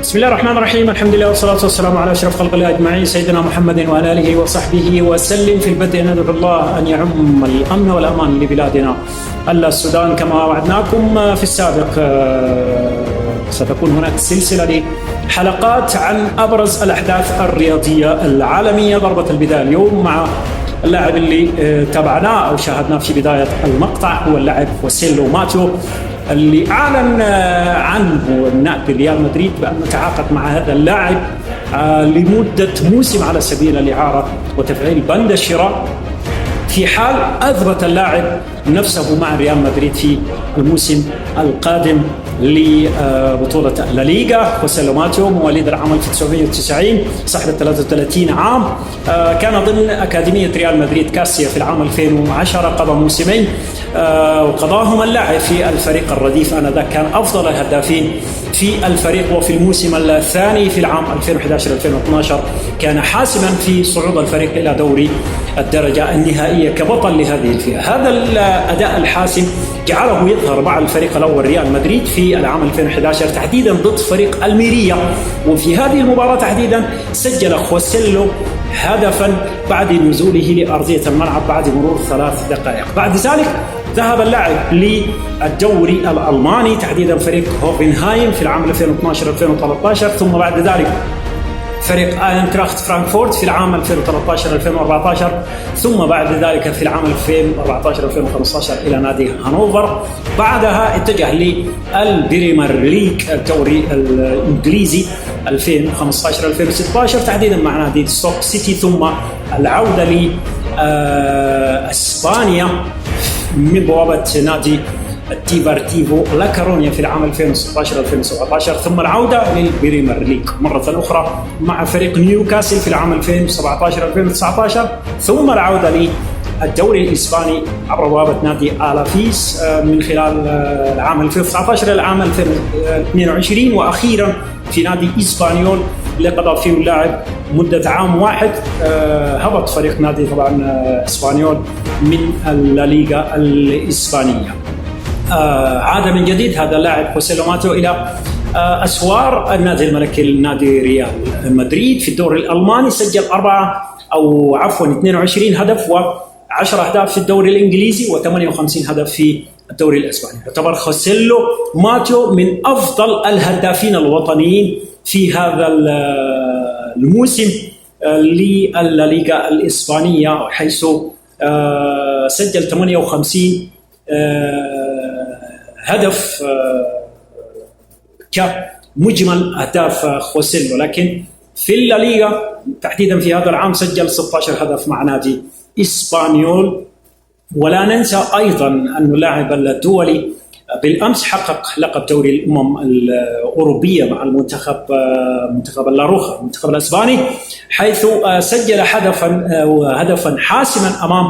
بسم الله الرحمن الرحيم. الحمد لله والصلاة والسلام على أشرف خلق الله أجمعين سيدنا محمد وعلى آله وصحبه وسلم. في البدء ندعو الله أن يعم الأمن والأمان لبلادنا السودان كما وعدناكم في السابق. ستكون هناك سلسلة حلقات عن أبرز الأحداث الرياضية العالمية. ضربة البداية اليوم مع اللاعب اللي تابعناه أو شاهدناه في بداية المقطع هو اللاعب خوسيلو ماتيو، اللي أعلن عنه نادي ريال مدريد بأنه تعاقد مع هذا اللاعب لمدة موسم على سبيل الإعارة وتفعيل بند الشراء في حال أثبت اللاعب نفسه مع ريال مدريد في الموسم القادم لبطولة الليغا. خوسيلو ماتيو مواليد العام 1990 صاحب 33 عام، كان ضمن أكاديمية ريال مدريد كاسيا في العام 2010، قضى موسمين وقضاهما اللاعب في الفريق الرديف آنذاك، كان أفضل الهدافين في الفريق. وفي الموسم الثاني في العام 2011-2012 كان حاسما في صعود الفريق إلى دوري الدرجة النهائية كبطل لهذه الفئة. هذا الأداء الحاسم جعله يظهر مع الفريق الأول ريال مدريد في العام 2011 تحديدا ضد فريق الميريا، وفي هذه المباراة تحديدا سجل خوسيلو هدفا بعد نزوله لأرضية الملعب بعد مرور 3 دقائق. بعد ذلك ذهب اللاعب للدوري الألماني تحديدا فريق هوفنهايم في العام 2012-2013، ثم بعد ذلك فريق اينتراخت فرانكفورت في العام 2013-2014، ثم بعد ذلك في العام 2014-2015 إلى نادي هانوفر. بعدها اتجه للبريمير ليج الدوري الإنجليزي 2015-2016 تحديدا مع نادي ستوك سيتي، ثم العودة لإسبانيا من بوابة نادي ديبارتيفو لاكارونيا في العام 2016-2017، ثم العودة للبريمير ليج مرة أخرى مع فريق نيوكاسل في العام 2017-2019، ثم العودة للدوري الإسباني عبر بوابة نادي آلافيس من خلال العام 2019 إلى العام 2022، وأخيرا في نادي إسبانيول اللي قضى فيه اللاعب مدة عام واحد. هبط فريق نادي طبعا إسبانيول من الليغا الإسبانية. عاد من جديد هذا اللاعب خوسيلو ماتيو إلى أسوار النادي الملكي لنادي ريال مدريد في الدوري الألماني، سجل 22 هدف و10 أهداف في الدوري الإنجليزي و58 هدف في الدوري الإسباني. يعتبر خوسيلو ماتيو من أفضل الهدافين الوطنيين في هذا الموسم للليغا الإسبانية، حيث سجل 58 هدف كمجمل أهداف خوسيلو، لكن في الليغا تحديدا في هذا العام سجل 16 هدف مع نادي إسبانيول. ولا ننسى أيضا أن اللاعب الدولي بالأمس حقق لقب دوري الأمم الأوروبية مع منتخب اللاروخا المنتخب الأسباني، حيث سجل هدفا حاسما أمام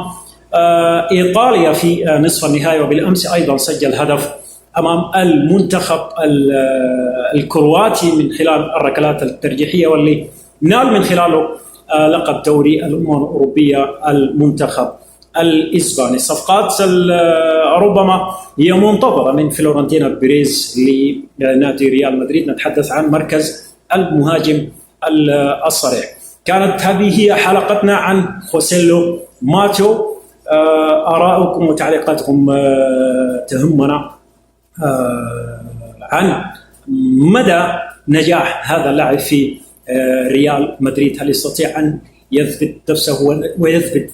إيطاليا في نصف النهائي، وبالأمس أيضا سجل هدف أمام المنتخب الكرواتي من خلال الركلات الترجيحية، واللي نال من خلاله لقب دوري الأمم الأوروبية المنتخب الإسباني. صفقات ربما هي منتظرة من فلورنتينو بيريز لنادي ريال مدريد، نتحدث عن مركز المهاجم الصريح. كانت هذه هي حلقتنا عن خوسيلو ماتيو. آراءكم وتعليقاتكم تهمنا عن مدى نجاح هذا اللاعب في ريال مدريد. هل يستطيع أن يثبت نفسه ويثبت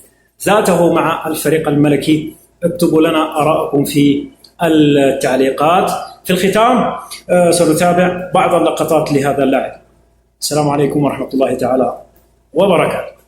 ذاته مع الفريق الملكي؟ اكتبوا لنا آراءكم في التعليقات. في الختام سنتابع بعض اللقطات لهذا اللاعب. السلام عليكم ورحمة الله تعالى وبركاته.